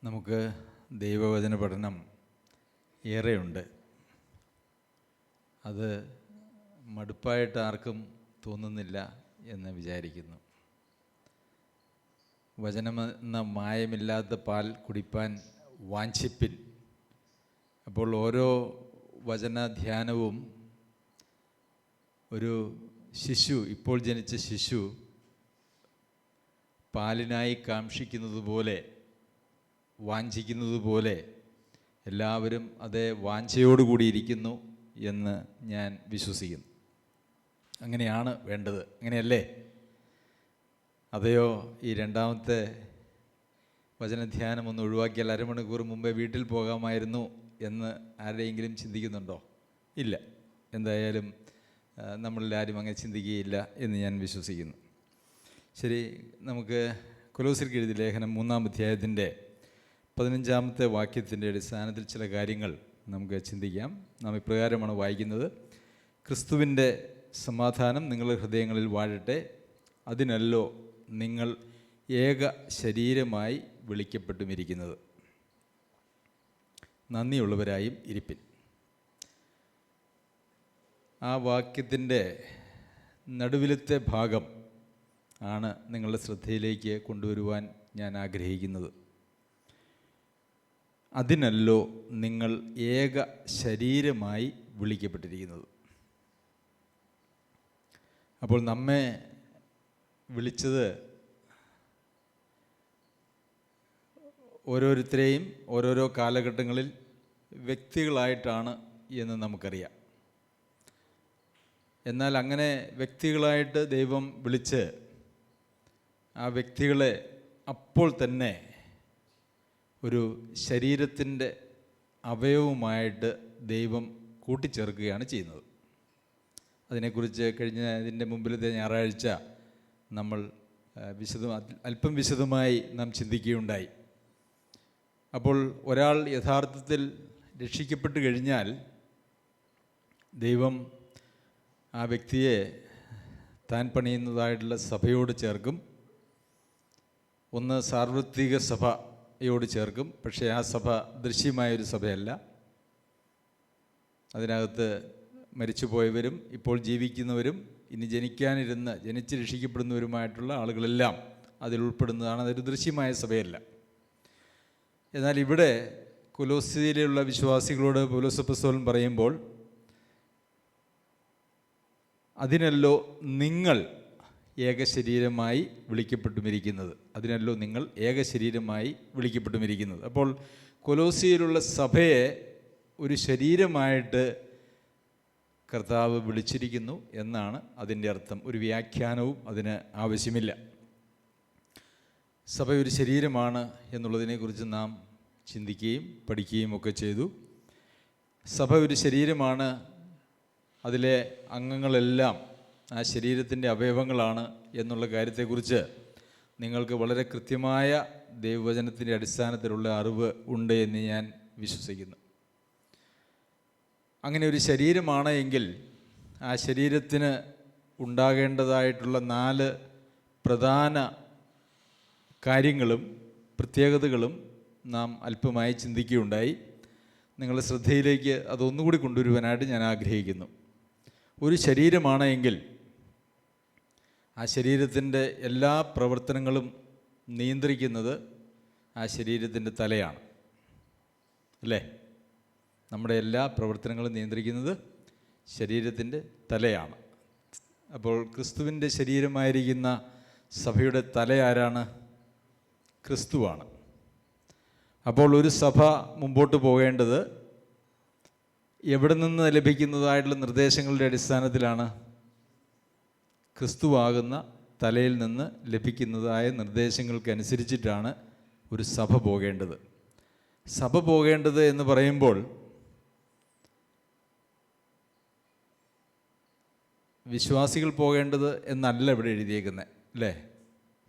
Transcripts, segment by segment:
നമുക്ക് ദൈവവചന പഠനം ഏറെയുണ്ട്. അത് മടുപ്പായിട്ട് ആർക്കും തോന്നുന്നില്ല എന്ന് വിചാരിക്കുന്നു. വചനമെന്ന മായമില്ലാത്ത പാൽ കുടിപ്പാൻ വാഞ്ചിപ്പിൻ. അപ്പോൾ ഓരോ വചനധ്യാനവും ഒരു ശിശു, ഇപ്പോൾ ജനിച്ച ശിശു പാലിനായി കാംക്ഷിക്കുന്നത് പോലെ, വാഞ്ചിക്കുന്നത് പോലെ എല്ലാവരും അതേ വാഞ്ചയോടുകൂടിയിരിക്കുന്നു എന്ന് ഞാൻ വിശ്വസിക്കുന്നു. അങ്ങനെയാണ് വേണ്ടത്, അങ്ങനെയല്ലേ? അതെയോ ഈ രണ്ടാമത്തെ വചനധ്യാനം ഒന്ന് ഒഴിവാക്കിയാൽ അരമണിക്കൂർ മുമ്പേ വീട്ടിൽ പോകാമായിരുന്നു എന്ന് ആരുടെയെങ്കിലും ചിന്തിക്കുന്നുണ്ടോ? ഇല്ല. എന്തായാലും നമ്മളെല്ലാവരും അങ്ങനെ ചിന്തിക്കുകയില്ല എന്ന് ഞാൻ വിശ്വസിക്കുന്നു. ശരി, നമുക്ക് കൊലോസ്യർക്ക് എഴുതിയ ലേഖനം 3-ാം അധ്യായത്തിൻ്റെ 15-ാമത്തെ വാക്യത്തിൻ്റെ അടിസ്ഥാനത്തിൽ ചില കാര്യങ്ങൾ നമുക്ക് ചിന്തിക്കാം. നാം ഇപ്രകാരമാണ് വായിക്കുന്നത്: ക്രിസ്തുവിൻ്റെ സമാധാനം നിങ്ങളുടെ ഹൃദയങ്ങളിൽ വാഴട്ടെ, അതിനല്ലോ നിങ്ങൾ ഏക ശരീരമായി വിളിക്കപ്പെട്ടുമിരിക്കുന്നത്. നന്ദിയുള്ളവരായും ഇരിപ്പിൻ. ആ വാക്യത്തിൻ്റെ നടുവിലത്തെ ഭാഗം ആണ് നിങ്ങളുടെ ശ്രദ്ധയിലേക്ക് കൊണ്ടുവരുവാൻ ഞാൻ ആഗ്രഹിക്കുന്നത്. അതിനല്ലോ നിങ്ങൾ ഏക ശരീരമായി വിളിക്കപ്പെട്ടിരിക്കുന്നത്. അപ്പോൾ നമ്മെ വിളിച്ചത് ഓരോരുത്തരെയും ഓരോരോ കാലഘട്ടങ്ങളിൽ വ്യക്തികളായിട്ടാണ് എന്ന് നമുക്കറിയാം. എന്നാൽ അങ്ങനെ വ്യക്തികളായിട്ട് ദൈവം വിളിച്ച് ആ വ്യക്തികളെ അപ്പോൾ തന്നെ ഒരു ശരീരത്തിൻ്റെ അവയവമായിട്ട് ദൈവം കൂട്ടിച്ചേർക്കുകയാണ് ചെയ്യുന്നത്. അതിനെക്കുറിച്ച് ഇതിൻ്റെ മുമ്പിലത്തെ ഞായറാഴ്ച നമ്മൾ അല്പം വിശദമായി നാം ചിന്തിക്കുകയുണ്ടായി. അപ്പോൾ ഒരാൾ യഥാർത്ഥത്തിൽ രക്ഷിക്കപ്പെട്ട് കഴിഞ്ഞാൽ ദൈവം ആ വ്യക്തിയെ താൻ പണിയുന്നതായിട്ടുള്ള സഭയോട് ചേർക്കും. ഒന്ന് സാർവത്രിക സഭയോട് ചേർക്കും. പക്ഷേ ആ സഭ ദൃശ്യമായൊരു സഭയല്ല. അതിനകത്ത് മരിച്ചുപോയവരും ഇപ്പോൾ ജീവിക്കുന്നവരും ഇനി ജനിച്ച് രക്ഷിക്കപ്പെടുന്നവരുമായിട്ടുള്ള ആളുകളെല്ലാം അതിൽ ഉൾപ്പെടുന്നതാണ്. അതൊരു ദൃശ്യമായ സഭയല്ല. എന്നാൽ ഇവിടെ കൊലോസ്യയിലുള്ള വിശ്വാസികളോട് പൗലോസ് അപ്പോസ്തലൻ പറയുമ്പോൾ, അതിനല്ലോ നിങ്ങൾ ഏക ശരീരമായി വിളിക്കപ്പെട്ടുമിരിക്കുന്നത്. അതിനല്ലോ നിങ്ങൾ ഏക ശരീരമായി വിളിക്കപ്പെട്ടുമിരിക്കുന്നത്. അപ്പോൾ കൊലോസ്യയിലുള്ള സഭയെ ഒരു ശരീരമായിട്ട് കർത്താവ് വിളിച്ചിരിക്കുന്നു എന്നാണ് അതിൻ്റെ അർത്ഥം. ഒരു വ്യാഖ്യാനവും അതിന് ആവശ്യമില്ല. സഭ ഒരു ശരീരമാണ് എന്നുള്ളതിനെക്കുറിച്ച് നാം ചിന്തിക്കുകയും പഠിക്കുകയും ഒക്കെ ചെയ്തു. സഭ ഒരു ശരീരമാണ്. അതിലെ അംഗങ്ങളെല്ലാം ആ ശരീരത്തിൻ്റെ അവയവങ്ങളാണ് എന്നുള്ള കാര്യത്തെക്കുറിച്ച് നിങ്ങൾക്ക് വളരെ കൃത്യമായ ദൈവവചനത്തിൻ്റെ അടിസ്ഥാനത്തിലുള്ള അറിവ് ഉണ്ട് എന്ന് ഞാൻ വിശ്വസിക്കുന്നു. അങ്ങനെ ഒരു ശരീരമാണ് എങ്കിൽ ആ ശരീരത്തിന് ഉണ്ടാകേണ്ടതായിട്ടുള്ള 4 പ്രധാന കാര്യങ്ങളും പ്രത്യേകതകളും നാം അല്പമായി ചിന്തിക്കുകയുണ്ടായി. നിങ്ങളുടെ ശ്രദ്ധയിലേക്ക് അതൊന്നുകൂടി കൊണ്ടുവരുവാനായിട്ട് ഞാൻ ആഗ്രഹിക്കുന്നു. ഒരു ശരീരമാണ് എങ്കിൽ ആ ശരീരത്തിൻ്റെ എല്ലാ പ്രവർത്തനങ്ങളും നിയന്ത്രിക്കുന്നത് ആ ശരീരത്തിൻ്റെ തലയാണ്, അല്ലേ? നമ്മുടെ എല്ലാ പ്രവർത്തനങ്ങളും നിയന്ത്രിക്കുന്നത് ശരീരത്തിൻ്റെ തലയാണ്. അപ്പോൾ ക്രിസ്തുവിൻ്റെ ശരീരമായിരിക്കുന്ന സഭയുടെ തല ആരാണ്? ക്രിസ്തുവാണ്. അപ്പോൾ ഒരു സഭ മുമ്പോട്ട് പോകേണ്ടത് എവിടെ നിന്ന് ലഭിക്കുന്നതായിട്ടുള്ള നിർദ്ദേശങ്ങളുടെ അടിസ്ഥാനത്തിലാണ്? ക്രിസ്തുവാകുന്ന തലയിൽ നിന്ന് ലഭിക്കുന്നതായ നിർദ്ദേശങ്ങൾക്കനുസരിച്ചിട്ടാണ് ഒരു സഭ പോകേണ്ടത്. സഭ പോകേണ്ടത് എന്ന് പറയുമ്പോൾ വിശ്വാസികൾ പോകേണ്ടത് എന്നല്ല ഇവിടെ എഴുതിയേക്കുന്നത്, അല്ലേ?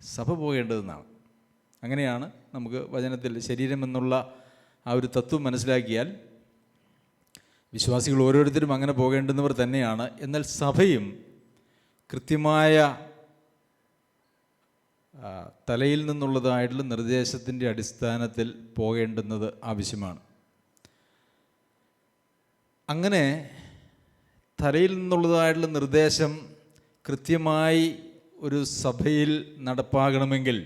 സഭ പോകേണ്ടതെന്നാണ്. അങ്ങനെയാണ് നമുക്ക് വചനത്തിൽ ശരീരം എന്നുള്ള ആ ഒരു തത്വം മനസ്സിലാക്കിയാൽ വിശ്വാസികൾ ഓരോരുത്തരും അങ്ങനെ പോകേണ്ടുന്നവർ തന്നെയാണ്. എന്നാൽ സഭയും കൃത്യമായ തലയിൽ നിന്നുള്ളതായിട്ടുള്ള നിർദ്ദേശത്തിൻ്റെ അടിസ്ഥാനത്തിൽ പോകേണ്ടുന്നത് ആവശ്യമാണ്. അങ്ങനെ തലയിൽ നിന്നുള്ളതായിട്ടുള്ള നിർദ്ദേശം കൃത്യമായി ഒരു സഭയിൽ നടപ്പാകണമെങ്കിൽ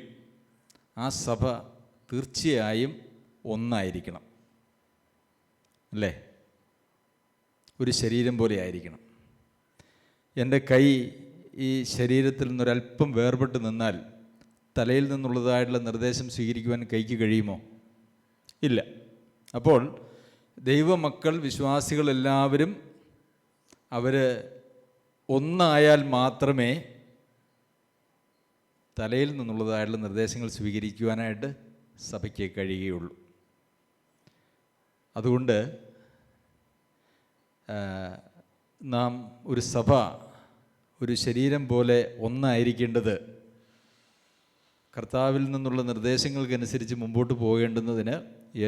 ആ സഭ തീർച്ചയായും ഒന്നായിരിക്കണം, അല്ലേ? ഒരു ശരീരം പോലെ ആയിരിക്കണം. എൻ്റെ കൈ ഈ ശരീരത്തിൽ നിന്നൊരല്പം വേർപെട്ട് നിന്നാൽ തലയിൽ നിന്നുള്ളതായിട്ടുള്ള നിർദ്ദേശം സ്വീകരിക്കുവാൻ കൈക്ക് കഴിയുമോ? ഇല്ല. അപ്പോൾ ദൈവമക്കൾ, വിശ്വാസികളെല്ലാവരും അവർ ഒന്നായാൽ മാത്രമേ തലയിൽ നിന്നുള്ളതായിട്ടുള്ള നിർദ്ദേശങ്ങൾ സ്വീകരിക്കുവാനായിട്ട് സഭയ്ക്ക് കഴിയുകയുള്ളൂ. അതുകൊണ്ട് നാം ഒരു സഭ, ഒരു ശരീരം പോലെ ഒന്നായിരിക്കേണ്ടത് കർത്താവിൽ നിന്നുള്ള നിർദ്ദേശങ്ങൾക്കനുസരിച്ച് മുമ്പോട്ട് പോകേണ്ടുന്നതിന്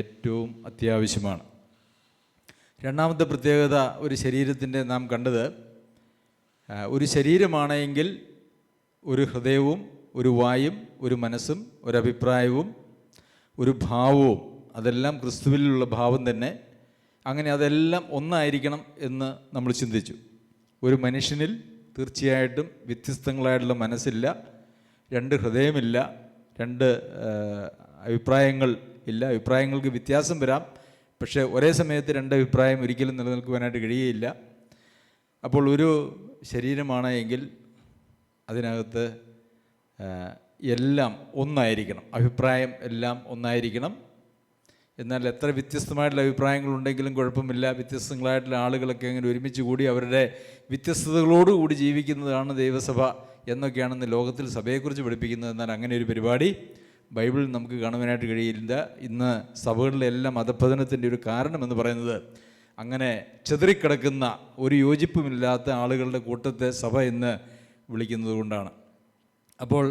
ഏറ്റവും അത്യാവശ്യമാണ്. രണ്ടാമത്തെ പ്രത്യേകത ഒരു ശരീരത്തിൻ്റെ നാം കണ്ടത്, ഒരു ശരീരമാണെങ്കിൽ ഒരു ഹൃദയവും ഒരു വായും ഒരു മനസ്സും ഒരഭിപ്രായവും ഒരു ഭാവവും, അതെല്ലാം ക്രിസ്തുവിലുള്ള ഭാവം തന്നെ. അങ്ങനെ അതെല്ലാം ഒന്നായിരിക്കണം എന്ന് നമ്മൾ ചിന്തിച്ചു. ഒരു മനുഷ്യനിൽ തീർച്ചയായിട്ടും വ്യത്യസ്തങ്ങളായിട്ടുള്ള മനസ്സില്ല, രണ്ട് ഹൃദയമില്ല, രണ്ട് അഭിപ്രായങ്ങൾ ഇല്ല. അഭിപ്രായങ്ങൾക്ക് വ്യത്യാസം വരാം, പക്ഷേ ഒരേ സമയത്ത് രണ്ട് അഭിപ്രായം ഒരിക്കലും നിലനിൽക്കുവാനായിട്ട് കഴിയുകയില്ല. അപ്പോൾ ഒരു ശരീരമാണ് എങ്കിൽ അതിനകത്ത് എല്ലാം ഒന്നായിരിക്കണം, അഭിപ്രായം എല്ലാം ഒന്നായിരിക്കണം. എന്നാൽ എത്ര വ്യത്യസ്തമായിട്ടുള്ള അഭിപ്രായങ്ങളുണ്ടെങ്കിലും കുഴപ്പമില്ല, വ്യത്യസ്തങ്ങളായിട്ടുള്ള ആളുകളൊക്കെ അങ്ങനെ ഒരുമിച്ച് കൂടി അവരുടെ വ്യത്യസ്തതകളോടുകൂടി ജീവിക്കുന്നതാണ് ദൈവസഭ എന്നൊക്കെയാണെന്ന് ലോകത്തിൽ സഭയെക്കുറിച്ച് പഠിപ്പിക്കുന്നത്. എന്നാൽ അങ്ങനെ ഒരു പരിപാടി ബൈബിളിൽ നമുക്ക് കാണുവാനായിട്ട് കഴിയില്ല. ഇന്ന് സഭകളിലെ എല്ലാം അധപ്പതനത്തിൻ്റെ ഒരു കാരണമെന്ന് പറയുന്നത് അങ്ങനെ ചെതറിക്കിടക്കുന്ന ഒരു യോജിപ്പുമില്ലാത്ത ആളുകളുടെ കൂട്ടത്തെ സഭ എന്ന് വിളിക്കുന്നത് കൊണ്ടാണ്. അപ്പോൾ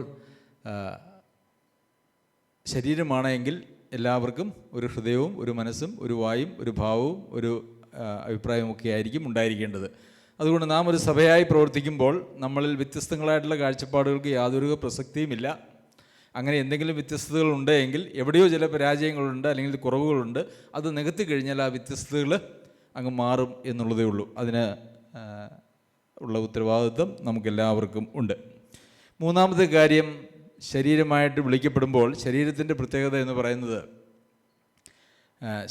ശരീരമാണെങ്കിൽ എല്ലാവർക്കും ഒരു ഹൃദയവും ഒരു മനസ്സും ഒരു വായും ഒരു ഭാവവും ഒരു അഭിപ്രായവുമൊക്കെ ആയിരിക്കും ഉണ്ടായിരിക്കേണ്ടത്. അതുകൊണ്ട് നാം ഒരു സഭയായി പ്രവർത്തിക്കുമ്പോൾ നമ്മളിൽ വ്യത്യസ്തങ്ങളായിട്ടുള്ള കാഴ്ചപ്പാടുകൾക്ക് യാതൊരു പ്രസക്തിയുമില്ല. അങ്ങനെ എന്തെങ്കിലും വ്യത്യസ്തതകൾ ഉണ്ടെങ്കിൽ എവിടെയോ ചില പരാജയങ്ങളുണ്ട് അല്ലെങ്കിൽ കുറവുകളുണ്ട്, അത് നികത്തി കഴിഞ്ഞാൽ ആ വ്യത്യസ്തതകൾ അങ്ങ് മാറും എന്നുള്ളതേ ഉള്ളൂ. അതിന് ഉള്ള ഉത്തരവാദിത്വം നമുക്കെല്ലാവർക്കും ഉണ്ട്. മൂന്നാമത്തെ കാര്യം, ശരീരമായിട്ട് വിളിക്കപ്പെടുമ്പോൾ ശരീരത്തിൻ്റെ പ്രത്യേകത എന്ന് പറയുന്നത്,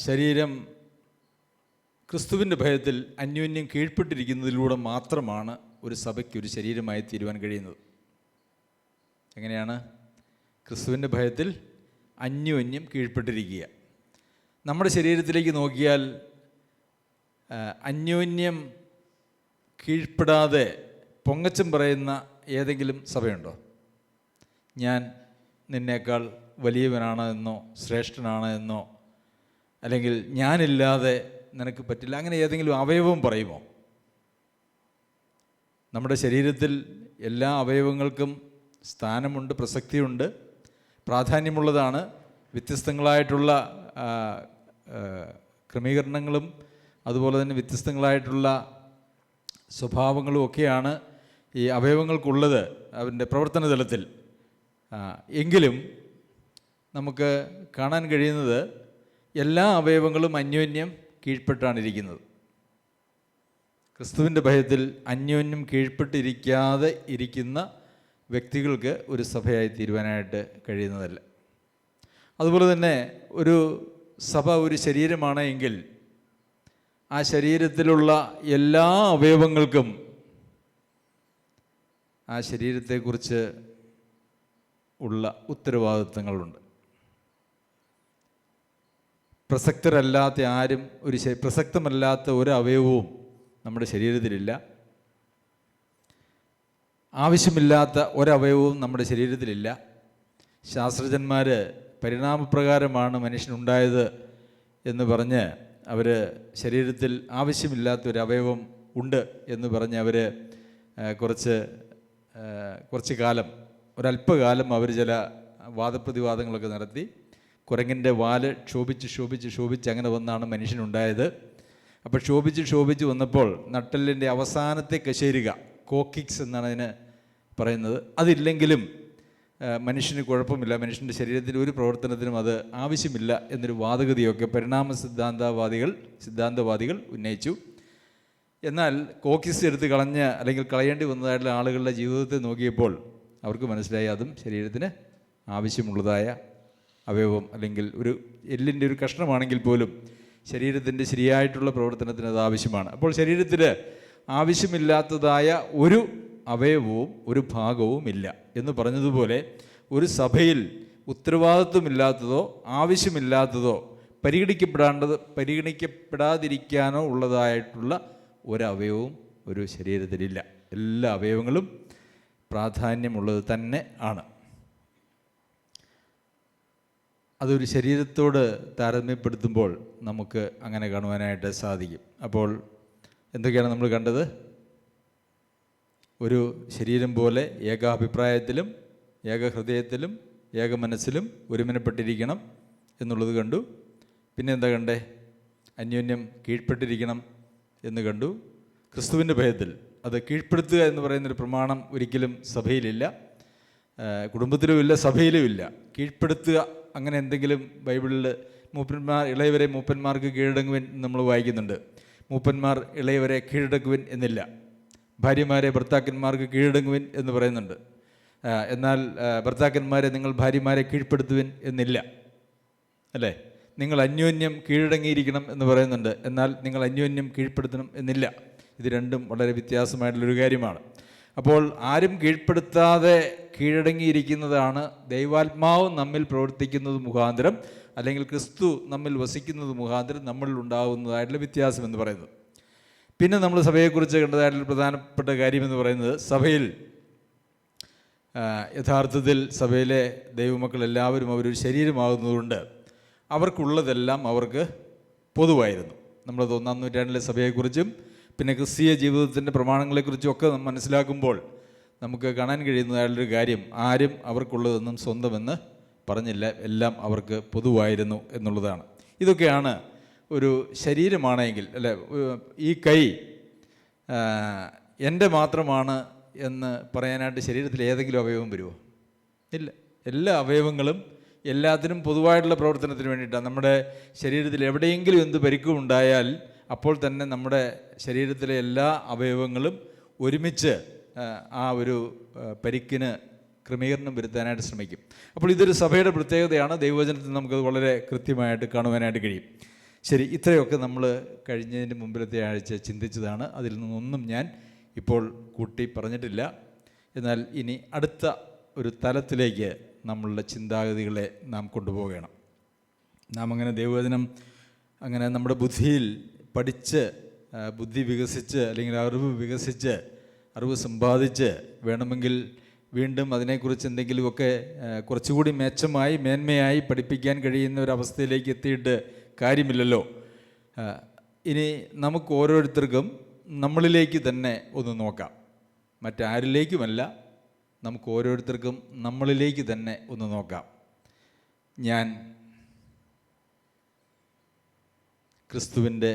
ശരീരം ക്രിസ്തുവിൻ്റെ ഭയത്തിൽ അന്യോന്യം കീഴ്പ്പെട്ടിരിക്കുന്നതിലൂടെ മാത്രമാണ് ഒരു സഭയ്ക്ക് ഒരു ശരീരമായി തീരുവാൻ കഴിയുന്നത്. എങ്ങനെയാണ്? ക്രിസ്തുവിൻ്റെ ഭയത്തിൽ അന്യോന്യം കീഴ്പ്പെട്ടിരിക്കുക. നമ്മുടെ ശരീരത്തിലേക്ക് നോക്കിയാൽ അന്യോന്യം കീഴ്പ്പെടാതെ പൊങ്ങച്ചം പറയുന്ന ഏതെങ്കിലും സഭയുണ്ടോ? ഞാൻ നിന്നേക്കാൾ വലിയവനാണ് എന്നോ ശ്രേഷ്ഠനാണ് എന്നോ, അല്ലെങ്കിൽ ഞാനില്ലാതെ നിനക്ക് പറ്റില്ല, അങ്ങനെ ഏതെങ്കിലും അവയവം പറയുമോ? നമ്മുടെ ശരീരത്തിൽ എല്ലാ അവയവങ്ങൾക്കും സ്ഥാനമുണ്ട്, പ്രസക്തിയുണ്ട്, പ്രാധാന്യമുള്ളതാണ്. വ്യത്യസ്തങ്ങളായിട്ടുള്ള ക്രമീകരണങ്ങളും അതുപോലെ തന്നെ വ്യത്യസ്തങ്ങളായിട്ടുള്ള സ്വഭാവങ്ങളും ഒക്കെയാണ് ഈ അവയവങ്ങൾക്കുള്ളത് അവൻ്റെ പ്രവർത്തന തലത്തിൽ. എങ്കിലും നമുക്ക് കാണാൻ കഴിയുന്നത് എല്ലാ അവയവങ്ങളും അന്യോന്യം കീഴ്പ്പെട്ടാണ് ഇരിക്കുന്നത്. ക്രിസ്തുവിൻ്റെ ഭയത്തിൽ അന്യോന്യം കീഴ്പ്പെട്ടിരിക്കാതെ ഇരിക്കുന്ന വ്യക്തികൾക്ക് ഒരു സഭയായി തീരുവാനായിട്ട് കഴിയുന്നതല്ല. അതുപോലെ തന്നെ ഒരു സഭ ഒരു ശരീരമാണ് എങ്കിൽ ആ ശരീരത്തിലുള്ള എല്ലാ അവയവങ്ങൾക്കും ആ ശരീരത്തെക്കുറിച്ച് ഉള്ള ഉത്തരവാദിത്തങ്ങളുണ്ട്. പ്രസക്തരല്ലാത്ത ആരും പ്രസക്തമല്ലാത്ത ഒരു അവയവവും നമ്മുടെ ശരീരത്തിലില്ല. ആവശ്യമില്ലാത്ത ഒരവയവവും നമ്മുടെ ശരീരത്തിലില്ല. ശാസ്ത്രജ്ഞന്മാർ പരിണാമപ്രകാരമാണ് മനുഷ്യനുണ്ടായത് എന്ന് പറഞ്ഞ് അവർ ശരീരത്തിൽ ആവശ്യമില്ലാത്തൊരവയവം ഉണ്ട് എന്ന് പറഞ്ഞ് അവർ കുറച്ച് കാലം, ഒരല്പകാലം അവർ ചില വാദപ്രതിവാദങ്ങളൊക്കെ നടത്തി. കുരങ്ങിൻ്റെ വാല് ക്ഷോഭിച്ച് അങ്ങനെ വന്നാണ് മനുഷ്യനുണ്ടായത്. അപ്പോൾ ക്ഷോഭിച്ച് വന്നപ്പോൾ നട്ടെല്ലിൻ്റെ അവസാനത്തെ കശേരുക, കോക്കിക്സ് എന്നാണ് അതിന് പറയുന്നത്, അതില്ലെങ്കിലും മനുഷ്യന് കുഴപ്പമില്ല, മനുഷ്യൻ്റെ ശരീരത്തിൻ്റെ ഒരു പ്രവർത്തനത്തിനും അത് ആവശ്യമില്ല എന്നൊരു വാദഗതിയൊക്കെ പരിണാമ സിദ്ധാന്തവാദികൾ ഉന്നയിച്ചു. എന്നാൽ കോക്കിസ് എടുത്ത് അല്ലെങ്കിൽ കളയേണ്ടി വന്നതായിട്ടുള്ള ആളുകളുടെ ജീവിതത്തെ നോക്കിയപ്പോൾ അവർക്ക് മനസ്സിലായി അതും ശരീരത്തിന് ആവശ്യമുള്ളതായ അവയവം, അല്ലെങ്കിൽ ഒരു എല്ലിൻ്റെ ഒരു കഷ്ണമാണെങ്കിൽ പോലും ശരീരത്തിൻ്റെ ശരിയായിട്ടുള്ള പ്രവർത്തനത്തിന് അത് ആവശ്യമാണ്. അപ്പോൾ ശരീരത്തിൽ ആവശ്യമില്ലാത്തതായ ഒരു അവയവവും ഒരു ഭാഗവും ഇല്ല എന്ന് പറഞ്ഞതുപോലെ ഒരു സഭയിൽ ഉത്തരവാദിത്വമില്ലാത്തതോ ആവശ്യമില്ലാത്തതോ പരിഗണിക്കപ്പെടാതിരിക്കാനോ ഉള്ളതായിട്ടുള്ള ഒരവയവവും ഒരു ശരീരത്തിലില്ല. എല്ലാ അവയവങ്ങളും പ്രാധാന്യമുള്ളത് തന്നെ ആണ്. അതൊരു ശരീരത്തോട് താരതമ്യപ്പെടുത്തുമ്പോൾ നമുക്ക് അങ്ങനെ കാണുവാനായിട്ട് സാധിക്കും. അപ്പോൾ എന്തൊക്കെയാണ് നമ്മൾ കണ്ടത്? ഒരു ശരീരം പോലെ ഏകാഭിപ്രായത്തിലും ഏകഹൃദയത്തിലും ഏക മനസ്സിലും ഒരുമനപ്പെട്ടിരിക്കണം എന്നുള്ളത് കണ്ടു. പിന്നെ എന്താ കണ്ടേ? അന്യോന്യം കീഴ്പ്പെട്ടിരിക്കണം എന്ന് കണ്ടു. ക്രിസ്തുവിൻ്റെ ഭയത്തിൽ അത് കീഴ്പ്പെടുത്തുക എന്ന് പറയുന്നൊരു പ്രമാണം ഒരിക്കലും സഭയിലില്ല, കുടുംബത്തിലുമില്ല, സഭയിലുമില്ല. കീഴ്പ്പെടുത്തുക അങ്ങനെ എന്തെങ്കിലും ബൈബിളിൽ ഇളയവരെ മൂപ്പന്മാർക്ക് കീഴടങ്ങുവിൻ നമ്മൾ വായിക്കുന്നുണ്ട്. മൂപ്പന്മാർ ഇളയവരെ കീഴടക്കുവിൻ എന്നില്ല. ഭാര്യമാരെ ഭർത്താക്കന്മാർക്ക് കീഴടങ്ങുവിൻ എന്ന് പറയുന്നുണ്ട്. എന്നാൽ ഭർത്താക്കന്മാരെ നിങ്ങൾ ഭാര്യമാരെ കീഴ്പ്പെടുത്തുവിൻ എന്നില്ല, അല്ലേ? നിങ്ങൾ അന്യോന്യം കീഴടങ്ങിയിരിക്കണം എന്ന് പറയുന്നുണ്ട്. എന്നാൽ നിങ്ങൾ അന്യോന്യം കീഴ്പ്പെടുത്തണം എന്നില്ല. ഇത് രണ്ടും വളരെ വ്യത്യാസമായിട്ടുള്ളൊരു കാര്യമാണ്. അപ്പോൾ ആരും കീഴ്പ്പെടുത്താതെ കീഴടങ്ങിയിരിക്കുന്നതാണ് ദൈവാത്മാവ് നമ്മിൽ പ്രവർത്തിക്കുന്നത് മുഖാന്തരം, അല്ലെങ്കിൽ ക്രിസ്തു നമ്മിൽ വസിക്കുന്നത് മുഖാന്തരം നമ്മളിൽ ഉണ്ടാകുന്നതായിട്ടുള്ള വ്യത്യാസം എന്ന് പറയുന്നത്. പിന്നെ നമ്മൾ സഭയെക്കുറിച്ച് കണ്ടതായിട്ടുള്ള പ്രധാനപ്പെട്ട കാര്യമെന്ന് പറയുന്നത്, സഭയിൽ യഥാർത്ഥത്തിൽ സഭയിലെ ദൈവമക്കൾ എല്ലാവരും അവരൊരു ശരീരമാകുന്നതുകൊണ്ട് അവർക്കുള്ളതെല്ലാം അവർക്ക് പൊതുവായിരുന്നു. നമ്മളത് 1-ാം നൂറ്റാണ്ടിലെ സഭയെക്കുറിച്ചും പിന്നെ ക്രിസ്തീയ ജീവിതത്തിൻ്റെ പ്രമാണങ്ങളെക്കുറിച്ചും ഒക്കെ മനസ്സിലാക്കുമ്പോൾ നമുക്ക് കാണാൻ കഴിയുന്നതായുള്ളൊരു കാര്യം, ആരും അവർക്കുള്ളതൊന്നും സ്വന്തമെന്ന് പറഞ്ഞില്ല, എല്ലാം അവർക്ക് പൊതുവായിരുന്നു എന്നുള്ളതാണ്. ഇതൊക്കെയാണ് ഒരു ശരീരമാണെങ്കിൽ, അല്ലെ, ഈ കൈ എൻ്റെ മാത്രമാണ് എന്ന് പറയാനായിട്ട് ശരീരത്തിൽ ഏതെങ്കിലും അവയവം വരുമോ? ഇല്ല. എല്ലാ അവയവങ്ങളും എല്ലാത്തിനും പൊതുവായിട്ടുള്ള പ്രവർത്തനത്തിന് വേണ്ടിയിട്ടാണ്. നമ്മുടെ ശരീരത്തിൽ എവിടെയെങ്കിലും എന്ത് പരിക്കും ഉണ്ടായാൽ അപ്പോൾ തന്നെ നമ്മുടെ ശരീരത്തിലെ എല്ലാ അവയവങ്ങളും ഒരുമിച്ച് ആ ഒരു പരിക്കിന് ക്രമീകരണം വരുത്താനായിട്ട് ശ്രമിക്കും. അപ്പോൾ ഇതൊരു സഭയുടെ പ്രത്യേകതയാണ്. ദൈവവചനത്തിൽ നമുക്കത് വളരെ കൃത്യമായിട്ട് കാണുവാനായിട്ട് കഴിയും. ശരി, ഇത്രയൊക്കെ നമ്മൾ കഴിഞ്ഞതിന് മുമ്പിലത്തെ ആഴ്ച ചിന്തിച്ചതാണ്. അതിൽ നിന്നൊന്നും ഞാൻ ഇപ്പോൾ കൂട്ടി പറഞ്ഞിട്ടില്ല. എന്നാൽ ഇനി അടുത്ത ഒരു തലത്തിലേക്ക് നമ്മളുടെ ചിന്താഗതികളെ നാം കൊണ്ടുപോകണം. നാം അങ്ങനെ ദൈവവചനം അങ്ങനെ നമ്മുടെ ബുദ്ധിയിൽ പഠിച്ച് ബുദ്ധി വികസിച്ച്, അല്ലെങ്കിൽ അറിവ് സമ്പാദിച്ച് വേണമെങ്കിൽ വീണ്ടും അതിനെക്കുറിച്ച് എന്തെങ്കിലുമൊക്കെ കുറച്ചുകൂടി മേന്മയായി പഠിപ്പിക്കാൻ കഴിയുന്ന ഒരവസ്ഥയിലേക്ക് എത്തിയിട്ട് കാര്യമില്ലല്ലോ. ഇനി നമുക്ക് ഓരോരുത്തർക്കും നമ്മളിലേക്ക് തന്നെ ഒന്ന് നോക്കാം. മറ്റാരിലേക്കുമല്ല, നമുക്ക് ഓരോരുത്തർക്കും നമ്മളിലേക്ക് തന്നെ ഒന്ന് നോക്കാം. ഞാൻ ക്രിസ്തുവിൻ്റെ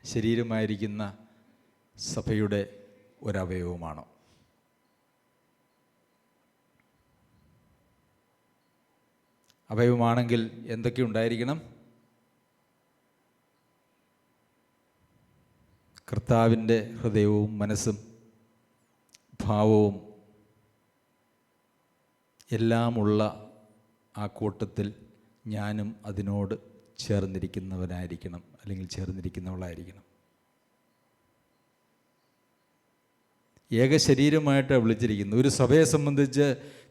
ശരീരമായിരിക്കുന്ന സഭയുടെ ഒരവയവമാണോ? അവയവമാണെങ്കിൽ എന്തൊക്കെ ഉണ്ടായിരിക്കണം? കർത്താവിൻ്റെ ഹൃദയവും മനസ്സും ഭാവവും എല്ലാമുള്ള ആ കൂട്ടത്തിൽ ഞാനും അതിനോട് ചേർന്നിരിക്കുന്നവനായിരിക്കണം, അല്ലെങ്കിൽ ചേർന്നിരിക്കുന്നവളായിരിക്കണം. ഏക ശരീരമായിട്ടാണ് വിളിച്ചിരിക്കുന്നത്. ഒരു സഭയെ സംബന്ധിച്ച്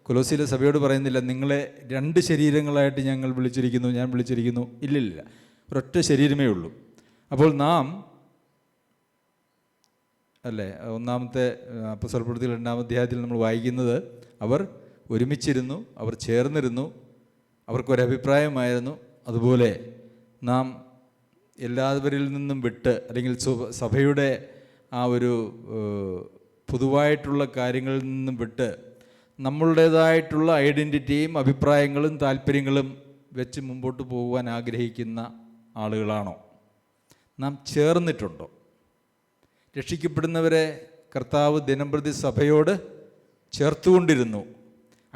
കൊലോസിയിലെ സഭയോട് പറയുന്നില്ല, നിങ്ങളെ 2 ശരീരങ്ങളായിട്ട് ഞാൻ വിളിച്ചിരിക്കുന്നു. ഇല്ലില്ല, ഒരൊറ്റ ശരീരമേ ഉള്ളൂ. അപ്പോൾ നാം, അല്ലേ, 1-ാമത്തെ അപ്പോസ്തലപ്രവൃത്തികൾ 2-ാം അധ്യായത്തിൽ നമ്മൾ വായിക്കുന്നത്, അവർ ഒരുമിച്ചിരുന്നു, അവർ ചേർന്നിരുന്നു, അവർക്കൊരഭിപ്രായമായിരുന്നു. അതുപോലെ നാം എല്ലാവരിൽ നിന്നും വിട്ട്, അല്ലെങ്കിൽ സഭയുടെ ആ ഒരു പൊതുവായിട്ടുള്ള കാര്യങ്ങളിൽ നിന്നും വിട്ട് നമ്മളുടേതായിട്ടുള്ള ഐഡൻറ്റിറ്റിയും അഭിപ്രായങ്ങളും താല്പര്യങ്ങളും വെച്ച് മുമ്പോട്ട് പോകുവാൻ ആഗ്രഹിക്കുന്ന ആളുകളാണോ? നാം ചേർന്നിട്ടുണ്ടോ? രക്ഷിക്കപ്പെടുന്നവരെ കർത്താവ് ദിനംപ്രതി സഭയോട് ചേർത്തുകൊണ്ടിരുന്നു.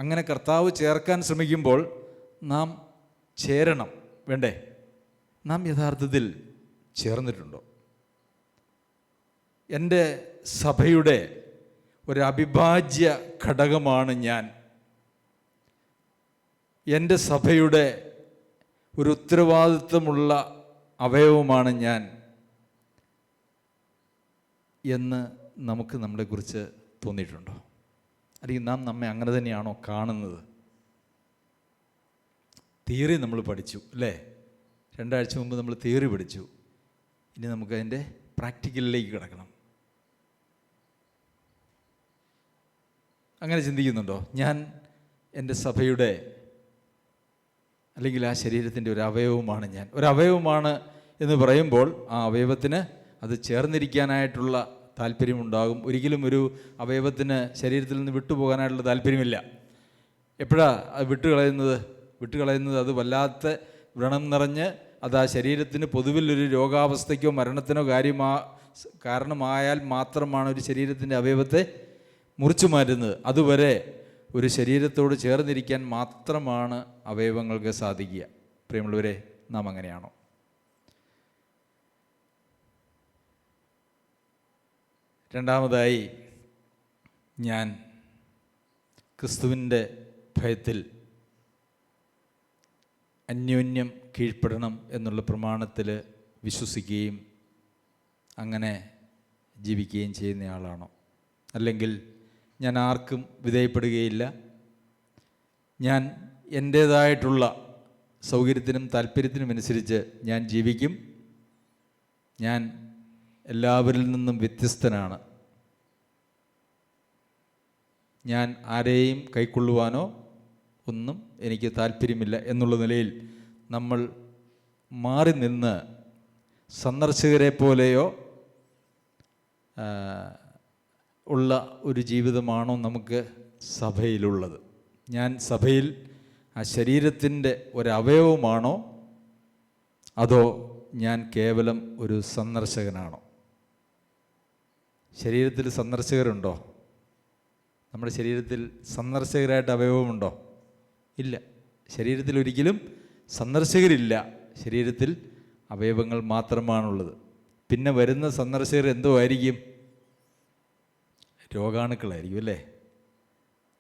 അങ്ങനെ കർത്താവ് ചേർക്കാൻ ശ്രമിക്കുമ്പോൾ നാം ചേരണം, വേണ്ടേ? നാം യഥാർത്ഥത്തിൽ ചേർന്നിട്ടുണ്ടോ? എൻ്റെ സഭയുടെ ഒരു അവിഭാജ്യ ഘടകമാണ് ഞാൻ. എൻ്റെ സഭയുടെ ഒരു ഉത്തരവാദിത്വമുള്ള അവയവമാണ് ഞാൻ എന്ന് നമുക്ക് നമ്മളെക്കുറിച്ച് തോന്നിയിട്ടുണ്ടോ? അല്ലെങ്കിൽ നാം നമ്മെ അങ്ങനെ തന്നെയാണോ കാണുന്നത്? തിയറി നമ്മൾ പഠിച്ചു അല്ലേ? 2 ആഴ്ച മുമ്പ് നമ്മൾ തിയറി പഠിച്ചു. ഇനി നമുക്കതിൻ്റെ പ്രാക്ടിക്കലിലേക്ക് കിടക്കണം. അങ്ങനെ ചിന്തിക്കുന്നുണ്ടോ? ഞാൻ എൻ്റെ സഭയുടെ അല്ലെങ്കിൽ ആ ശരീരത്തിൻ്റെ ഒരു അവയവമാണ് ഞാൻ. ഒരവയവമാണ് എന്ന് പറയുമ്പോൾ ആ അവയവത്തിന് അത് ചേർന്നിരിക്കാനായിട്ടുള്ള താല്പര്യമുണ്ടാകും. ഒരിക്കലും ഒരു അവയവത്തിന് ശരീരത്തിൽ നിന്ന് വിട്ടുപോകാനായിട്ടുള്ള താല്പര്യമില്ല. എപ്പോഴാണ് അത് വിട്ടുകളയുന്നത് അത് വല്ലാത്ത വ്രണം നിറഞ്ഞ് അത് ആ ശരീരത്തിന് പൊതുവിലൊരു രോഗാവസ്ഥയ്ക്കോ മരണത്തിനോ കാരണമായാൽ മാത്രമാണ് ഒരു ശരീരത്തിൻ്റെ അവയവത്തെ മുറിച്ചു മാറ്റുന്നത്. അതുവരെ ഒരു ശരീരത്തോട് ചേർന്നിരിക്കാൻ മാത്രമാണ് അവയവങ്ങൾക്ക് സാധിക്കുക. പ്രിയമുള്ളവരെ, നാം അങ്ങനെയാണോ? രണ്ടാമതായി, ഞാൻ ക്രിസ്തുവിൻ്റെ ഭയത്തിൽ അന്യോന്യം കീഴ്പ്പെടണം എന്നുള്ള പ്രമാണത്തിൽ വിശ്വസിക്കുകയും അങ്ങനെ ജീവിക്കുകയും ചെയ്യുന്നയാളാണോ? അല്ലെങ്കിൽ ഞാൻ ആർക്കും വിധേയപ്പെടുകയില്ല, ഞാൻ എൻ്റേതായിട്ടുള്ള സൗകര്യത്തിനും താല്പര്യത്തിനും അനുസരിച്ച് ഞാൻ ജീവിക്കും, ഞാൻ എല്ലാവരിൽ നിന്നും വ്യത്യസ്തനാണ്, ഞാൻ ആരെയും കൈക്കൊള്ളുവാനോ ഒന്നും എനിക്ക് താല്പര്യമില്ല എന്നുള്ള നിലയിൽ നമ്മൾ മാറി നിന്ന് സന്ദർശകരെ പോലെയോ ഉള്ള ഒരു ജീവിതമാണോ നമുക്ക് സഭയിലുള്ളത്? ഞാൻ സഭയിൽ ആ ശരീരത്തിൻ്റെ ഒരവയവമാണോ, അതോ ഞാൻ കേവലം ഒരു സന്ദർശകനാണോ? ശരീരത്തിൽ സന്ദർശകരുണ്ടോ? നമ്മുടെ ശരീരത്തിൽ സന്ദർശകരായിട്ട് അവയവമുണ്ടോ? ഇല്ല. ശരീരത്തിൽ ഒരിക്കലും സന്ദർശകരില്ല. ശരീരത്തിൽ അവയവങ്ങൾ മാത്രമാണുള്ളത്. പിന്നെ വരുന്ന സന്ദർശകർ എന്തോ ആയിരിക്കും? രോഗാണുക്കളായിരിക്കും അല്ലേ?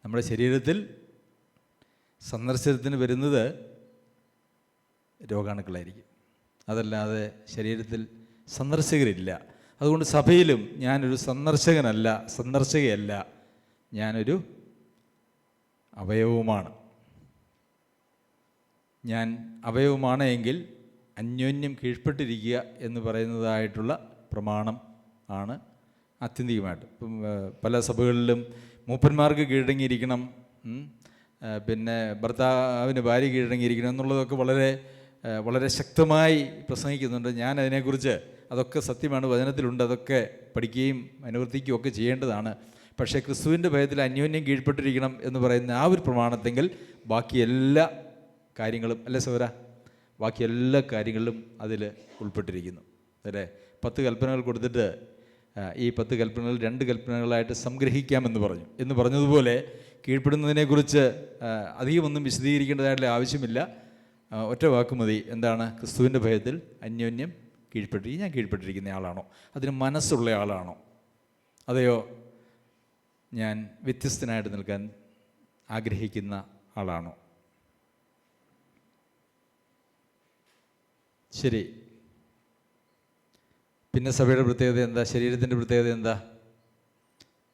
നമ്മുടെ ശരീരത്തിൽ സന്ദർശനത്തിന് വരുന്നത് രോഗാണുക്കളായിരിക്കും. അതല്ലാതെ ശരീരത്തിൽ സന്ദർശകരില്ല. അതുകൊണ്ട് സഭയിലും ഞാനൊരു സന്ദർശകയല്ല, ഞാനൊരു അവയവമാണ്. ഞാൻ അവയവമാണ് എങ്കിൽ അന്യോന്യം കീഴ്പ്പെട്ടിരിക്കുക എന്ന് പറയുന്നതായിട്ടുള്ള പ്രമാണം ആണ് ആത്യന്തികമായിട്ട്. ഇപ്പം പല സഭകളിലും മൂപ്പന്മാർക്ക് കീഴടങ്ങിയിരിക്കണം, പിന്നെ ഭർത്താവിന് ഭാര്യ കീഴടങ്ങിയിരിക്കണം എന്നുള്ളതൊക്കെ വളരെ ശക്തമായി പ്രസംഗിക്കുന്നുണ്ട്. ഞാൻ അതിനെക്കുറിച്ച് അതൊക്കെ സത്യമാണ്, വചനത്തിലുണ്ട്, അതൊക്കെ പഠിക്കുകയും അനുവർത്തിക്കുകയും ഒക്കെ ചെയ്യേണ്ടതാണ്. പക്ഷേ ക്രിസ്തുവിൻ്റെ ഭയത്തിൽ അന്യോന്യം കീഴ്പ്പെട്ടിരിക്കണം എന്ന് പറയുന്ന ആ ഒരു പ്രമാണത്തെങ്കിൽ ബാക്കി എല്ലാ കാര്യങ്ങളും അല്ലേ സൗര, ബാക്കി എല്ലാ കാര്യങ്ങളിലും അതിൽ ഉൾപ്പെട്ടിരിക്കുന്നു അല്ലേ? 10 കൽപ്പനകൾ കൊടുത്തിട്ട് ഈ 10 കൽപ്പനകൾ 2 കൽപ്പനകളായിട്ട് സംഗ്രഹിക്കാമെന്ന് പറഞ്ഞതുപോലെ കീഴ്പ്പെടുന്നതിനെക്കുറിച്ച് അധികമൊന്നും വിശദീകരിക്കേണ്ടതായിട്ടുള്ള ആവശ്യമില്ല. ഒറ്റ വാക്ക് മതി. എന്താണ്? ക്രിസ്തുവിൻ്റെ ഭയത്തിൽ അന്യോന്യം ഞാൻ കീഴ്പ്പെട്ടിരിക്കുന്ന ആളാണോ? അതിന് മനസ്സുള്ള ആളാണോ? അതെയോ ഞാൻ വ്യത്യസ്തനായിട്ട് നിൽക്കാൻ ആഗ്രഹിക്കുന്ന ആളാണോ? ശരി. പിന്നെ സഭയുടെ പ്രത്യേകത എന്താ? ശരീരത്തിൻ്റെ പ്രത്യേകത എന്താ?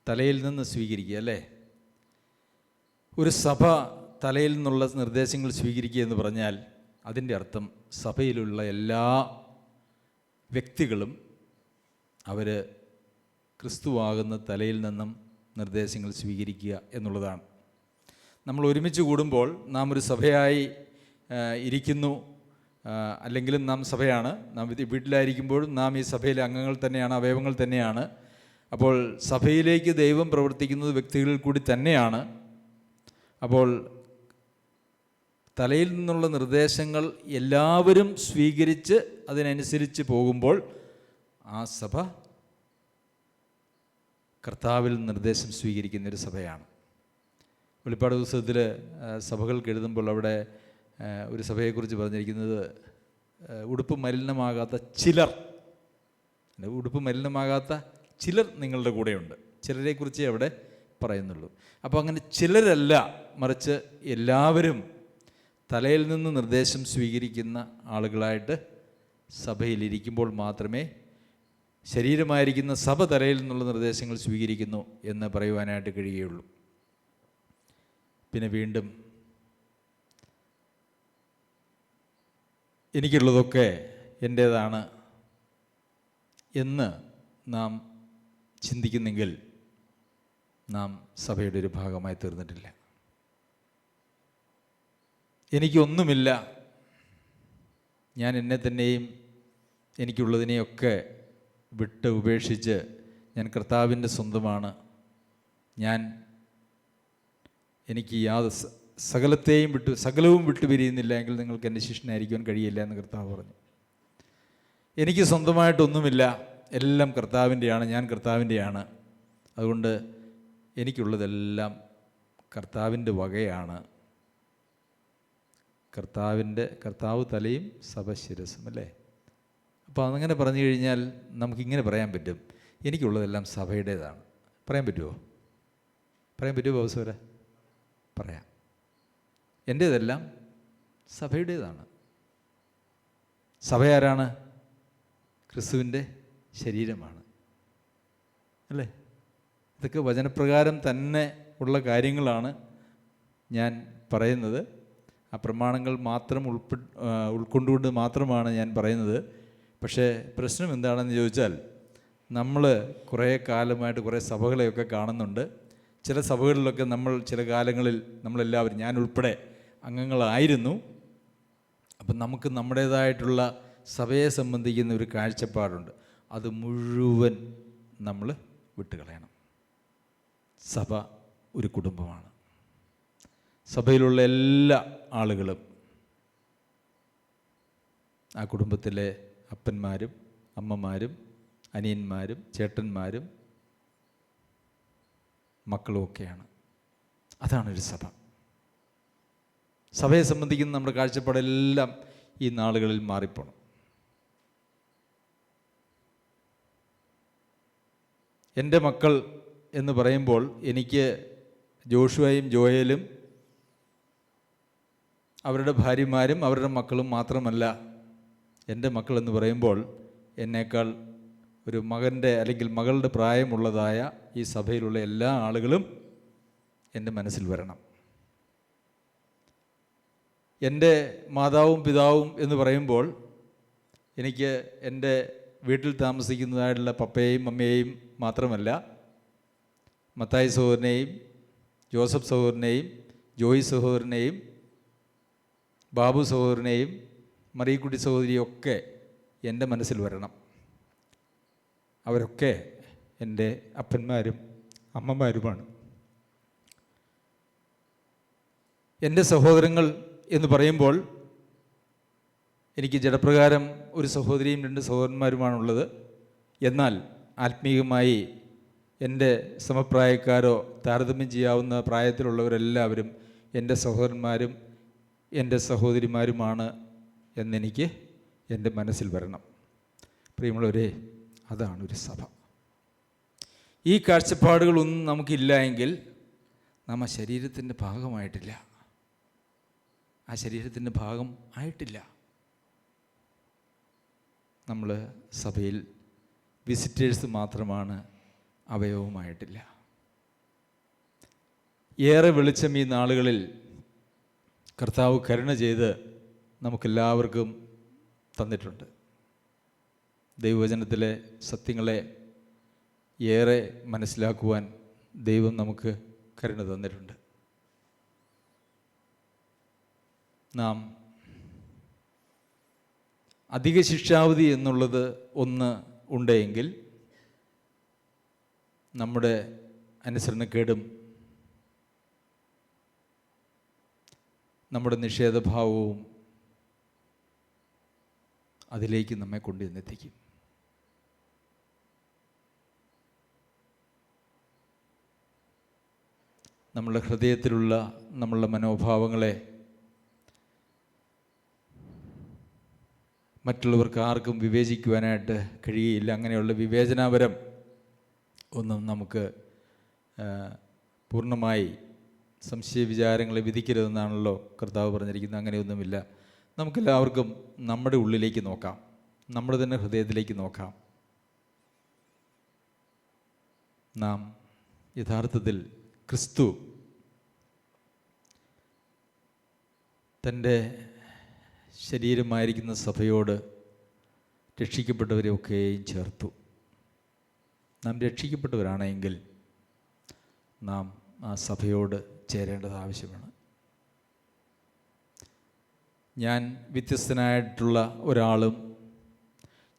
തലയിൽ നിന്ന് സ്വീകരിക്കുക അല്ലേ? ഒരു സഭ തലയിൽ നിന്നുള്ള നിർദ്ദേശങ്ങൾ സ്വീകരിക്കുക എന്ന് പറഞ്ഞാൽ അതിൻ്റെ അർത്ഥം സഭയിലുള്ള എല്ലാ വ്യക്തികളും അവർ ക്രിസ്തുവാകുന്ന തലയിൽ നിന്നും നിർദ്ദേശങ്ങൾ സ്വീകരിക്കുക എന്നുള്ളതാണ്. നമ്മൾ ഒരുമിച്ച് കൂടുമ്പോൾ നാം ഒരു സഭയായി ഇരിക്കുന്നു, അല്ലെങ്കിലും നാം സഭയാണ്. നാം വീട്ടിലായിരിക്കുമ്പോഴും നാം ഈ സഭയിലെ അംഗങ്ങൾ തന്നെയാണ്, അവയവങ്ങൾ തന്നെയാണ്. അപ്പോൾ സഭയിലേക്ക് ദൈവം പ്രവർത്തിക്കുന്നത് വ്യക്തികളിൽ കൂടി തന്നെയാണ്. അപ്പോൾ തലയിൽ നിന്നുള്ള നിർദ്ദേശങ്ങൾ എല്ലാവരും സ്വീകരിച്ച് അതിനനുസരിച്ച് പോകുമ്പോൾ ആ സഭ കർത്താവിൽ നിർദ്ദേശം സ്വീകരിക്കുന്നൊരു സഭയാണ്. വെളിപ്പാട് പുസ്തകത്തിൽ സഭകൾക്ക് എഴുതുമ്പോൾ അവിടെ ഒരു സഭയെക്കുറിച്ച് പറഞ്ഞിരിക്കുന്നത് ഉടുപ്പ് മലിനമാകാത്ത ചിലർ, ഉടുപ്പ് മലിനമാകാത്ത ചിലർ നിങ്ങളുടെ കൂടെയുണ്ട്. ചിലരെക്കുറിച്ചേ അവിടെ പറയുന്നുള്ളൂ. അപ്പോൾ അങ്ങനെ ചിലരല്ല, മറിച്ച് എല്ലാവരും തലയിൽ നിന്ന് നിർദ്ദേശം സ്വീകരിക്കുന്ന ആളുകളായിട്ട് സഭയിലിരിക്കുമ്പോൾ മാത്രമേ ശരീരമായിരിക്കുന്ന സഭ തലയിൽ നിന്നുള്ള നിർദ്ദേശങ്ങൾ സ്വീകരിക്കുന്നു എന്ന് പറയുവാനായിട്ട് കഴിയുകയുള്ളൂ. പിന്നെ വീണ്ടും എനിക്കുള്ളതൊക്കെ എൻ്റേതാണ് എന്ന് നാം ചിന്തിക്കുന്നെങ്കിൽ നാം സഭയുടെ ഒരു ഭാഗമായി തീർന്നിട്ടില്ല. എനിക്കൊന്നുമില്ല, ഞാൻ എന്നെ തന്നെയും എനിക്കുള്ളതിനെയൊക്കെ വിട്ട് ഉപേക്ഷിച്ച് ഞാൻ കർത്താവിൻ്റെ സ്വന്തമാണ്, എനിക്ക് സകലവും വിട്ടുപിരിയുന്നില്ല എങ്കിൽ നിങ്ങൾക്ക് എൻ്റെ ശിഷ്യനായിരിക്കുവാൻ കഴിയില്ല എന്ന് കർത്താവ് പറഞ്ഞു. എനിക്ക് സ്വന്തമായിട്ടൊന്നുമില്ല, എല്ലാം കർത്താവിൻ്റെയാണ്, ഞാൻ കർത്താവിൻ്റെയാണ്. അതുകൊണ്ട് എനിക്കുള്ളതെല്ലാം കർത്താവിൻ്റെ വകയാണ്. കർത്താവ് തലയും സഭ ശിരസും, അല്ലേ? അപ്പോൾ അങ്ങനെ പറഞ്ഞു കഴിഞ്ഞാൽ നമുക്കിങ്ങനെ പറയാൻ പറ്റും, എനിക്കുള്ളതെല്ലാം സഭയുടേതാണ്. പറയാൻ പറ്റുമോ? ബൗസൂര? പറയാം. എൻ്റേതെല്ലാം സഭയുടേതാണ്. സഭ ആരാണ്? ക്രിസ്തുവിൻ്റെ ശരീരമാണ്, അല്ലേ? ഇതൊക്കെ വചനപ്രകാരം തന്നെ ഉള്ള കാര്യങ്ങളാണ് ഞാൻ പറയുന്നത്. ആ പ്രമാണങ്ങൾ മാത്രം ഉൾക്കൊണ്ടുകൊണ്ട് മാത്രമാണ് ഞാൻ പറയുന്നത്. പക്ഷേ പ്രശ്നം എന്താണെന്ന് ചോദിച്ചാൽ, നമ്മൾ കുറേ കാലമായിട്ട് കുറേ സഭകളെയൊക്കെ കാണുന്നുണ്ട്. ചില സഭകളിലൊക്കെ നമ്മൾ ചില കാലങ്ങളിൽ നമ്മളെല്ലാവരും, ഞാൻ ഉൾപ്പെടെ അംഗങ്ങളായിരുന്നു. അപ്പം നമുക്ക് നമ്മുടേതായിട്ടുള്ള സഭയെ സംബന്ധിക്കുന്ന ഒരു കാഴ്ചപ്പാടുണ്ട്. അത് മുഴുവൻ നമ്മൾ വിട്ടുകളയണം. സഭ ഒരു കുടുംബമാണ്. സഭയിലുള്ള എല്ലാ ആളുകളും ആ കുടുംബത്തിലെ അപ്പന്മാരും അമ്മമാരും അനിയന്മാരും ചേട്ടന്മാരും മക്കളുമൊക്കെയാണ്. അതാണൊരു സഭ. സഭയെ സംബന്ധിക്കുന്ന നമ്മുടെ കാഴ്ചപ്പാടെല്ലാം ഈ നാളുകളിൽ മാറിപ്പോണം. എൻ്റെ മക്കൾ എന്ന് പറയുമ്പോൾ എനിക്ക് ജോഷുവയും ജോയലും അവരുടെ ഭാര്യമാരും അവരുടെ മക്കളും മാത്രമല്ല. എൻ്റെ മക്കൾ എന്ന് പറയുമ്പോൾ എന്നേക്കാൾ ഒരു മകൻ്റെ അല്ലെങ്കിൽ മകളുടെ പ്രായമുള്ളതായ ഈ സഭയിലുള്ള എല്ലാ ആളുകളും എൻ്റെ മനസ്സിൽ വരണം. എൻ്റെ മാതാവും പിതാവും എന്ന് പറയുമ്പോൾ എനിക്ക് എൻ്റെ വീട്ടിൽ താമസിക്കുന്നതായിട്ടുള്ള പപ്പയെയും അമ്മയെയും മാത്രമല്ല, മത്തായി സഹോദരനെയും ജോസഫ് സഹോദരനെയും ജോയി സഹോദരനെയും ബാബു സഹോദരനെയും മറിയക്കുട്ടി സഹോദരിയൊക്കെ എൻ്റെ മനസ്സിൽ വരണം. അവരൊക്കെ എൻ്റെ അപ്പന്മാരും അമ്മമാരുമാണ്. എൻ്റെ സഹോദരങ്ങൾ എന്ന് പറയുമ്പോൾ എനിക്ക് ജഡപ്രകാരം ഒരു സഹോദരിയും 2 സഹോദരന്മാരുമാണുള്ളത്. എന്നാൽ ആത്മീയമായി എൻ്റെ സമപ്രായക്കാരോ താരതമ്യം ചെയ്യാവുന്ന പ്രായത്തിലുള്ളവരെല്ലാവരും എൻ്റെ സഹോദരന്മാരും എൻ്റെ സഹോദരിമാരുമാണ് എന്നെനിക്ക് എൻ്റെ മനസ്സിൽ വരണം. പ്രിയമുള്ളവരെ, അതാണ് ഒരു സഭ. ഈ കാഴ്ചപ്പാടുകളൊന്നും നമുക്കില്ല എങ്കിൽ നാം ആ ശരീരത്തിൻ്റെ ഭാഗമായിട്ടില്ല, ആ ശരീരത്തിൻ്റെ ഭാഗം ആയിട്ടില്ല. നമ്മൾ സഭയിൽ വിസിറ്റേഴ്സ് മാത്രമാണ്, അവയവമായിട്ടില്ല. ഏറെ വെളിച്ചം ഈ നാളുകളിൽ കർത്താവ് കരുണ ചെയ്ത് നമുക്കെല്ലാവർക്കും തന്നിട്ടുണ്ട്. ദൈവവചനത്തിലെ സത്യങ്ങളെ ഏറെ മനസ്സിലാക്കുവാൻ ദൈവം നമുക്ക് കരുണ തന്നിട്ടുണ്ട്. നാം അധിക ശിക്ഷാവധി എന്നുള്ളത് ഒന്ന് ഉണ്ടെങ്കിൽ നമ്മുടെ അനുസരണക്കേടും നമ്മുടെ നിഷേധഭാവവും അതിലേക്ക് നമ്മെ കൊണ്ടുവന്നെത്തിക്കും. നമ്മളുടെ ഹൃദയത്തിലുള്ള നമ്മളുടെ മനോഭാവങ്ങളെ മറ്റുള്ളവർക്ക് ആർക്കും വിവേചിക്കുവാനായിട്ട് കഴിയുകയില്ല. അങ്ങനെയുള്ള വിവേചനാപരം ഒന്നും നമുക്ക് പൂർണ്ണമായി സംശയ വിചാരങ്ങളെ വിധിക്കരുതെന്നാണല്ലോ കർത്താവ് പറഞ്ഞിരിക്കുന്നത്. അങ്ങനെയൊന്നുമില്ല. നമുക്കെല്ലാവർക്കും നമ്മുടെ ഉള്ളിലേക്ക് നോക്കാം, നമ്മുടെ തന്നെ ഹൃദയത്തിലേക്ക് നോക്കാം. നാം യഥാർത്ഥത്തിൽ ക്രിസ്തു തൻ്റെ ശരീരമായിരിക്കുന്ന സഭയോട് രക്ഷിക്കപ്പെട്ടവരെയൊക്കെയും ചേർത്തു. നാം രക്ഷിക്കപ്പെട്ടവരാണെങ്കിൽ നാം ആ സഭയോട് ചേരേണ്ടത് ആവശ്യമാണ്. ഞാൻ വ്യത്യസ്തനായിട്ടുള്ള ഒരാളും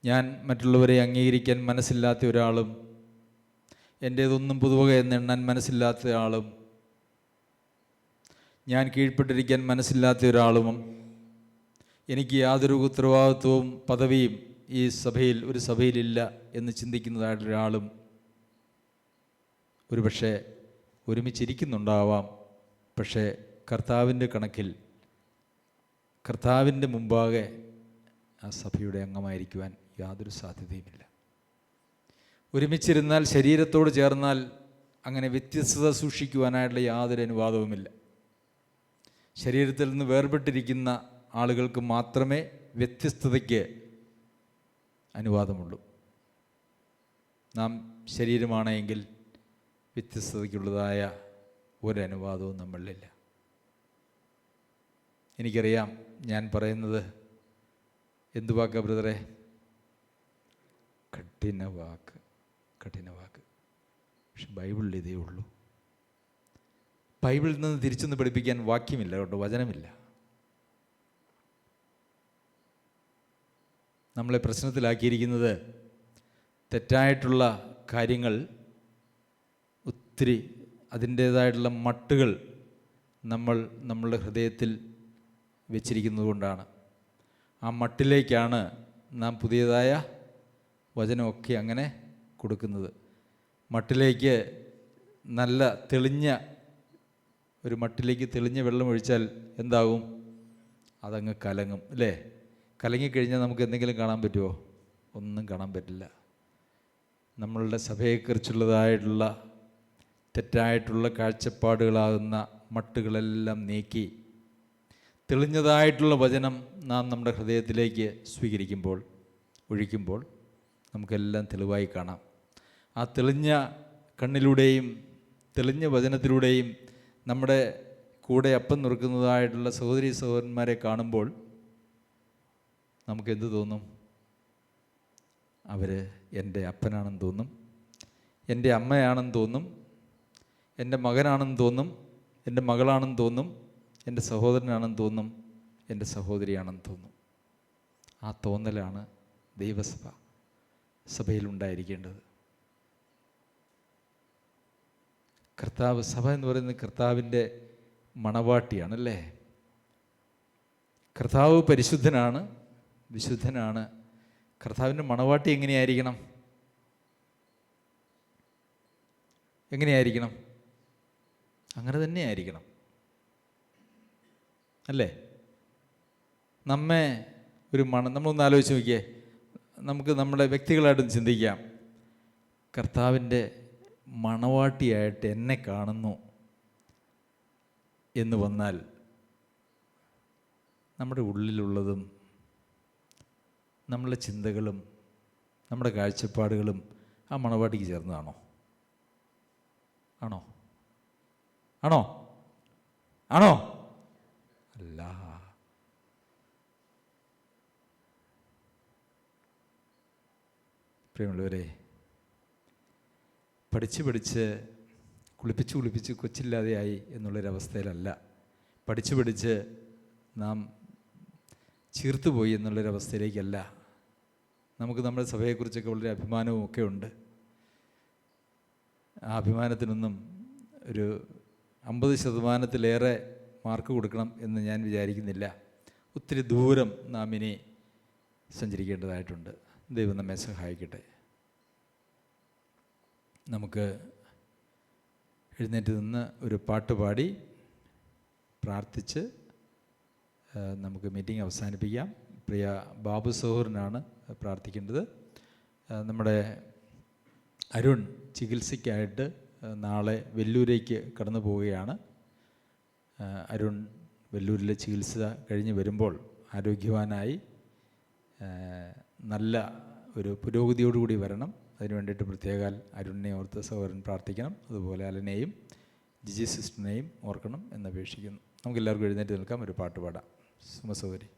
ഞാൻ മറ്റുള്ളവരെ അംഗീകരിക്കാൻ മനസ്സില്ലാത്ത ഒരാളും എൻ്റേതൊന്നും പുതുവക എന്നെണ്ണാൻ മനസ്സില്ലാത്ത ആളും ഞാൻ കീഴ്പ്പെട്ടിരിക്കാൻ മനസ്സില്ലാത്ത ഒരാളും എനിക്ക് യാതൊരു ഉത്തരവാദിത്വവും പദവിയും ഈ സഭയിൽ ഒരു സഭയിലില്ല എന്ന് ചിന്തിക്കുന്നതായിട്ടൊരാളും ഒരുപക്ഷെ ഒരുമിച്ചിരിക്കുന്നുണ്ടാവാം. പക്ഷേ കർത്താവിൻ്റെ കണക്കിൽ കർത്താവിൻ്റെ മുമ്പാകെ ആ സഭയുടെ അംഗമായിരിക്കുവാൻ യാതൊരു സാധ്യതയുമില്ല. ഒരുമിച്ചിരുന്നാൽ, ശരീരത്തോട് ചേർന്നാൽ അങ്ങനെ വ്യത്യസ്തത സൂക്ഷിക്കുവാനായിട്ടുള്ള യാതൊരു അനുവാദവുമില്ല. ശരീരത്തിൽ നിന്ന് വേർപെട്ടിരിക്കുന്ന ആളുകൾക്ക് മാത്രമേ വ്യത്യസ്തതയ്ക്ക് അനുവാദമുള്ളൂ. നാം ശരീരമാണെങ്കിൽ വ്യത്യസ്തതയ്ക്കുള്ളതായ ഒരനുവാദവും നമ്മളിലില്ല. എനിക്കറിയാം ഞാൻ പറയുന്നത് എന്തു വാക്കാ ബ്രദറെ? കഠിന വാക്ക്. പക്ഷെ ബൈബിളിൽ ഇതേ ഉള്ളൂ. ബൈബിളിൽ നിന്ന് തിരിച്ചൊന്ന് പഠിപ്പിക്കാൻ വാക്യമില്ല കേട്ടോ, വചനമില്ല. നമ്മളെ പ്രശ്നത്തിലാക്കിയിരിക്കുന്നത് തെറ്റായിട്ടുള്ള കാര്യങ്ങൾ ഒത്തിരി അതിൻ്റേതായിട്ടുള്ള മട്ടുകൾ നമ്മളുടെ ഹൃദയത്തിൽ വെച്ചിരിക്കുന്നത് കൊണ്ടാണ്. ആ മട്ടിലേക്കാണ് നാം പുതിയതായ വചനമൊക്കെ അങ്ങനെ കൊടുക്കുന്നത്. മട്ടിലേക്ക് നല്ല തെളിഞ്ഞ ഒരു മട്ടിലേക്ക് തെളിഞ്ഞ വെള്ളം ഒഴിച്ചാൽ എന്താകും? അതങ്ങ് കലങ്ങും അല്ലേ? കലങ്ങിക്കഴിഞ്ഞാൽ നമുക്ക് എന്തെങ്കിലും കാണാൻ പറ്റുമോ? ഒന്നും കാണാൻ പറ്റില്ല. നമ്മളുടെ സഭയെക്കുറിച്ചുള്ളതായിട്ടുള്ള തെറ്റായിട്ടുള്ള കാഴ്ചപ്പാടുകളാകുന്ന മട്ടുകളെല്ലാം നീക്കി തെളിഞ്ഞതായിട്ടുള്ള വചനം നാം നമ്മുടെ ഹൃദയത്തിലേക്ക് സ്വീകരിക്കുമ്പോൾ, ഒഴിക്കുമ്പോൾ നമുക്കെല്ലാം തെളിവായി കാണാം. ആ തെളിഞ്ഞ കണ്ണിലൂടെയും തെളിഞ്ഞ വചനത്തിലൂടെയും നമ്മുടെ കൂടെ അപ്പം നുറുക്കുന്നതായിട്ടുള്ള സഹോദരീ സഹോദരന്മാരെ കാണുമ്പോൾ നമുക്കെന്ത് തോന്നും? അവർ എൻ്റെ അപ്പനാണെന്ന് തോന്നും, എൻ്റെ അമ്മയാണെന്ന് തോന്നും, എൻ്റെ മകനാണെന്ന് തോന്നും, എൻ്റെ മകളാണെന്ന് തോന്നും, എൻ്റെ സഹോദരനാണെന്ന് തോന്നും, എൻ്റെ സഹോദരിയാണെന്ന് തോന്നും. ആ തോന്നലാണ് സഭയിലുണ്ടായിരിക്കേണ്ടത്. കർത്താവ്, സഭ എന്ന് പറയുന്നത് കർത്താവിൻ്റെ മണവാട്ടിയാണല്ലേ. കർത്താവ് പരിശുദ്ധനാണ്, വിശുദ്ധനാണ്. കർത്താവിൻ്റെ മണവാട്ടി എങ്ങനെയായിരിക്കണം? അങ്ങനെ തന്നെ ആയിരിക്കണം അല്ലേ? നമ്മെ നമ്മളൊന്ന് ആലോചിച്ച് നോക്കിയേ. നമുക്ക് നമ്മുടെ വ്യക്തികളായിട്ടും ചിന്തിക്കാം. കർത്താവിൻ്റെ മണവാട്ടിയായിട്ട് എന്നെ കാണുന്നു എന്ന് വന്നാൽ നമ്മുടെ ഉള്ളിലുള്ളതും നമ്മളുടെ ചിന്തകളും നമ്മുടെ കാഴ്ചപ്പാടുകളും ആ മണവാട്ടിക്ക് ചേർന്നതാണോ? ആണോ? അല്ല. പ്രിയമുള്ളവരെ, പഠിച്ച് കുളിപ്പിച്ച് കൊച്ചില്ലാതെയായി എന്നുള്ളൊരവസ്ഥയിലല്ല. പഠിച്ച് നാം ചീർത്തുപോയി എന്നുള്ളൊരവസ്ഥയിലേക്കല്ല. നമുക്ക് നമ്മുടെ സഭയെക്കുറിച്ചൊക്കെ വളരെ അഭിമാനവും ഒക്കെ ഉണ്ട്. ആ അഭിമാനത്തിനൊന്നും ഒരു 50% മാർക്ക് കൊടുക്കണം എന്ന് ഞാൻ വിചാരിക്കുന്നില്ല. ഒത്തിരി ദൂരം നാം ഇനി സഞ്ചരിക്കേണ്ടതായിട്ടുണ്ട്. ദൈവം നമ്മെ സഹായിക്കട്ടെ. നമുക്ക് എഴുന്നേറ്റ് നിന്ന് ഒരു പാട്ട് പാടി പ്രാർത്ഥിച്ച് നമുക്ക് മീറ്റിംഗ് അവസാനിപ്പിക്കാം. പ്രിയ ബാബു സഹോദരനാണ് പ്രാർത്ഥിക്കേണ്ടത്. നമ്മുടെ അരുൺ ചികിത്സയ്ക്കായിട്ട് നാളെ വെല്ലൂരേക്ക് കടന്നു പോവുകയാണ്. അരുൺ വെല്ലൂരിലെ ചികിത്സ കഴിഞ്ഞ് വരുമ്പോൾ ആരോഗ്യവാനായി നല്ല ഒരു പുരോഗതിയോടുകൂടി വരണം. അതിനു വേണ്ടിയിട്ട് പ്രത്യേകാൽ അരുണിനെ ഓർത്ത് സഹോദരൻ പ്രാർത്ഥിക്കണം. അതുപോലെ അലനെയും ജിജി സിസ്റ്ററിനെയും ഓർക്കണം എന്നപേക്ഷിക്കുന്നു. നമുക്കെല്ലാവർക്കും എഴുന്നേറ്റ് നിൽക്കാം, ഒരു പാട്ട് പാടാം. സുമ സഹോദരി.